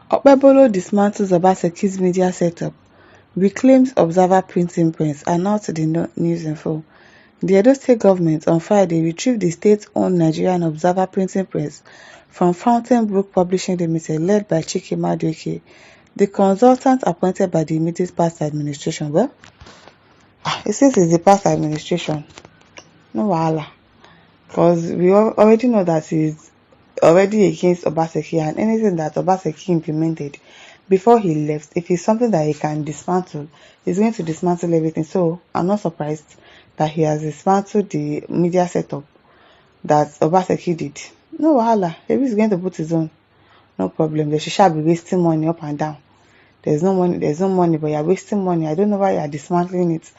Okpebolo dismantles Obaseki'S media setup, reclaims Observer printing press, and now to the news info. The Edo State government on Friday retrieved the state-owned Nigerian Observer printing press from Fountain Brook Publishing Limited, led by Chike Madueke, the consultant appointed by the immediate past administration. Well, it says it's the past administration. No wahala. Because we already know that he's already against Obaseki, and anything that Obaseki implemented before he left, if it's something that he can dismantle, he's going to dismantle everything. So I'm not surprised that he has dismantled the media setup that Obaseki did. No wahala. Maybe he's going to put his own. No problem. They should be wasting money up and down. There's no money, but you're wasting money. I don't know why you're dismantling it.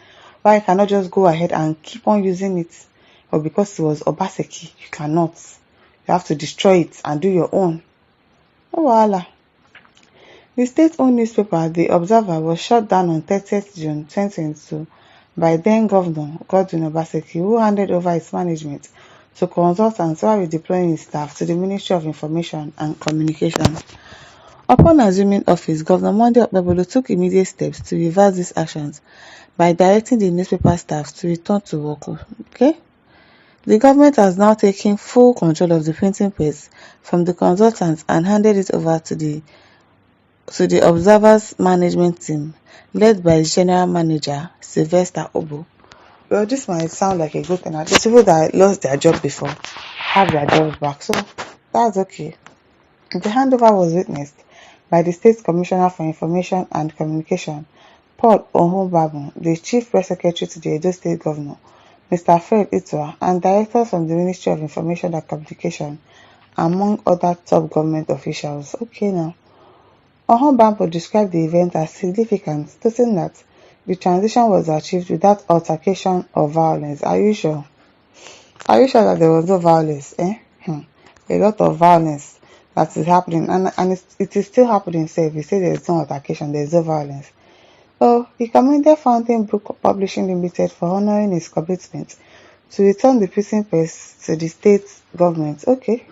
Why you cannot just go ahead and keep on using it? Or because it was Obaseki, you cannot. You have to destroy it and do your own. No wahala. The state-owned newspaper, The Observer, was shut down on 30th June 2022 by then Governor Godwin Obaseki, who handed over its management to consultants while redeploying his staff to the Ministry of Information and Communications. Upon assuming office, Governor Monday Okpebolo took immediate steps to reverse these actions by directing the newspaper staff to return to work. Okay? The government has now taken full control of the printing press from the consultants and handed it over to the Observer's management team, led by its general manager, Sylvester Obo. Well, this might sound like a good thing. At least people that lost their job before have their jobs back, so that's okay. The handover was witnessed by the State Commissioner for Information and Communication, Paul Ohunbabu, the Chief Press Secretary to the Edo State Governor, Mr. Fred Itua, and directors from the Ministry of Information and Communication, among other top government officials. Okay now. Ohunbabu described the event as significant, stating that the transition was achieved without altercation or violence. Are you sure? Are you sure that there was no violence? A lot of violence that is happening, and it is still happening. So if you say there is no altercation, there is no violence. So he commended Fountain Brook Publishing Limited for honoring his commitment to return the printing press to the state government. Okay.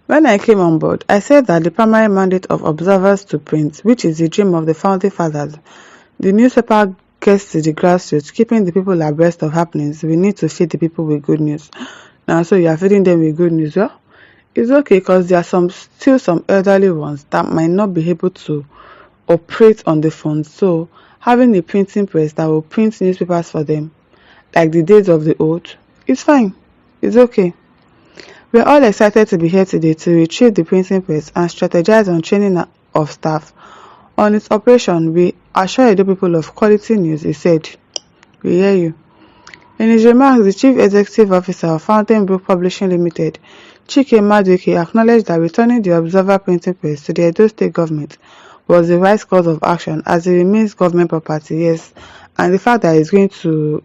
When I came on board, I said that the primary mandate of observers to print, which is the dream of the founding fathers, the newspaper gets to the grassroots, keeping the people abreast of happenings. We need to feed the people with good news. Now, so you are feeding them with good news. Well, it's okay, because there are still some elderly ones that might not be able to operate on the phone. So having a printing press that will print newspapers for them, like the days of the old, it's fine. It's okay. We're all excited to be here today to retrieve the printing press and strategize on training of staff on its operation. We assure the people of quality news, he said. We hear you. In his remarks, the Chief Executive Officer of Fountain Brook Publishing Limited, Chike Madueke, acknowledged that returning the Observer printing press to the Edo State government was the right course of action, as it remains government property, yes, and the fact that it's going to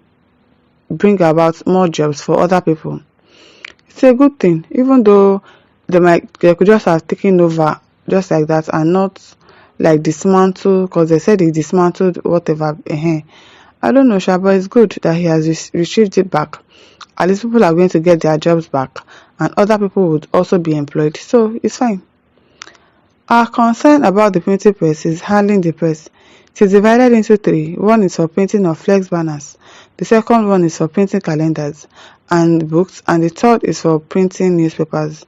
bring about more jobs for other people. It's a good thing, even though they could just have taken over just like that and not like dismantle, because they said he dismantled whatever. I don't know, but it's good that he has retrieved it back. At least people are going to get their jobs back, and other people would also be employed, so it's fine. Our concern about the printing press is handling the press. It is divided into three. One is for printing of flex banners, the second one is for printing calendars and books, and the third is for printing newspapers.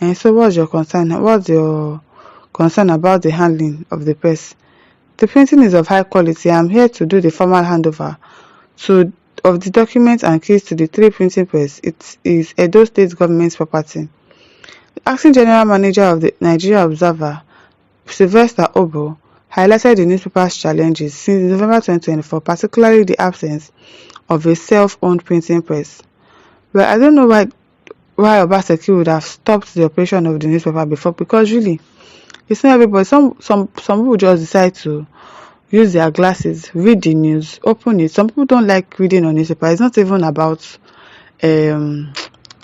And so what's your concern? What's your concern about the handling of the press? The printing is of high quality. I'm here to do the formal handover of the documents and keys to the three printing press. It is Edo State government's property. The acting general manager of the Nigeria Observer, Sylvester Obo, highlighted the newspaper's challenges since November 2024, particularly the absence of a self-owned printing press. Well, I don't know why Obaseki would have stopped the operation of the newspaper before, because really, it's not everybody. Some people just decide to use their glasses, read the news, open it. Some people don't like reading on newspaper. It's not even about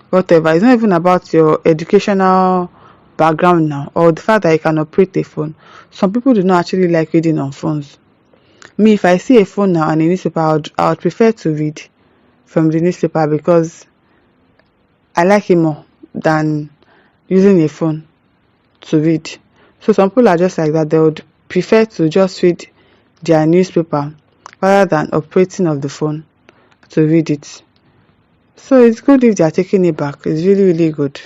whatever. It's not even about your educational background now, or the fact that you can operate a phone. Some people do not actually like reading on phones. Me, if I see a phone now and a newspaper, I would prefer to read from the newspaper, because I like it more than using a phone to read. So some people are just like that. They would prefer to just read their newspaper rather than operating of the phone to read it. So it's good if they are taking it back. It's really, really good.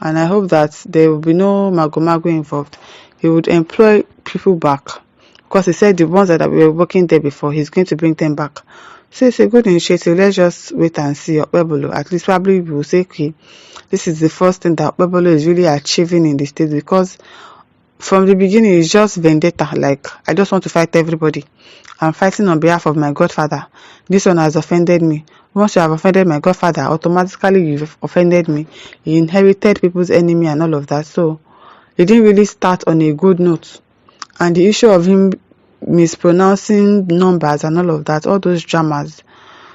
And I hope that there will be no mago involved. He would employ people back, because he said the ones that were working there before, he's going to bring them back. So it's a good initiative. Let's just wait and see. Okpebolo, at least probably we will say, okay, this is the first thing that Okpebolo is really achieving in the state, because from the beginning it's just vendetta. Like, I just want to fight everybody. I'm fighting on behalf of my godfather. This one has offended me. Once you have offended my godfather, automatically you've offended me. You inherited people's enemy and all of that. So it didn't really start on a good note. And the issue of him mispronouncing numbers and all of that, all those dramas.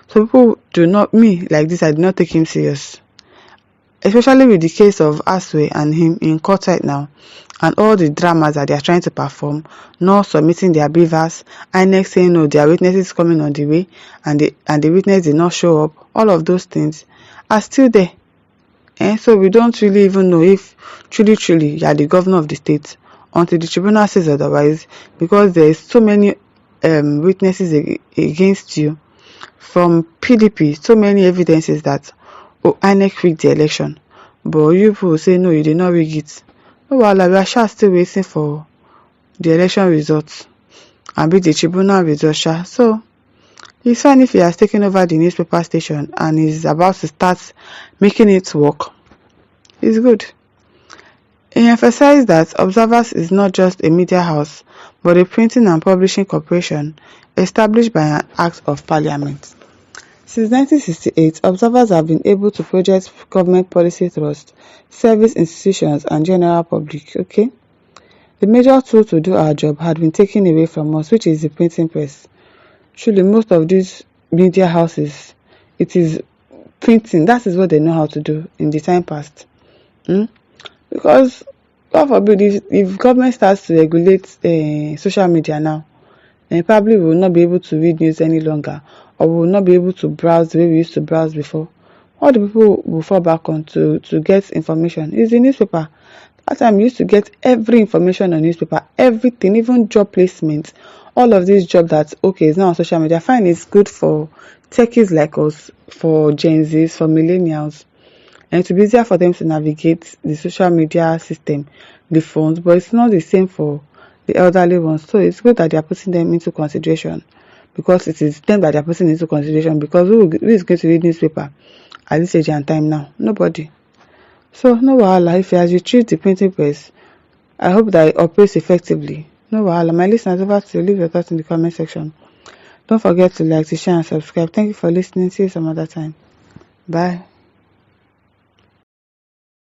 So people do not, me like this, I do not take him serious. Especially with the case of Aswe and him in court right now, and all the dramas that they are trying to perform, not submitting their beavers, INEC saying no, their witnesses coming on the way, and the witness did not show up. All of those things are still there. So we don't really even know if truly you are the governor of the state until the tribunal says otherwise, because there is so many witnesses against you from PDP, so many evidences that INEC rigged the election. But you people say no, you did not rig it. Oh well, we are still waiting for the election results and be the tribunal results. So it's fine if he has taken over the newspaper station and is about to start making it work. It's good. He emphasized that Observers is not just a media house, but a printing and publishing corporation established by an act of parliament. Since 1968, Observers have been able to project government policy thrust, service institutions, and general public. Okay, the major tool to do our job had been taken away from us, which is the printing press. Truly, most of these media houses, it is printing. That is what they know how to do in the time past. Because, God forbid, if government starts to regulate social media now, then probably we will not be able to read news any longer, or we will not be able to browse the way we used to browse before. What the people will fall back on to get information is the newspaper. That time we used to get every information on newspaper, everything, even job placement, all of these jobs that, okay, is now on social media. Fine, it's good for techies like us, for Gen Zs, for millennials, and it will be easier for them to navigate the social media system, the phones, but it's not the same for the elderly ones. So it's good that they are putting them into consideration, because it is them that they are putting into consideration, because who is going to read newspaper at this age and time now? Nobody. So no wahala. If as you treat the printing press, I hope that it operates effectively. No wahala. My listeners, over to you. Leave your thoughts in the comment section. Don't forget to like, to share, and subscribe. Thank you for listening. See you some other time. Bye.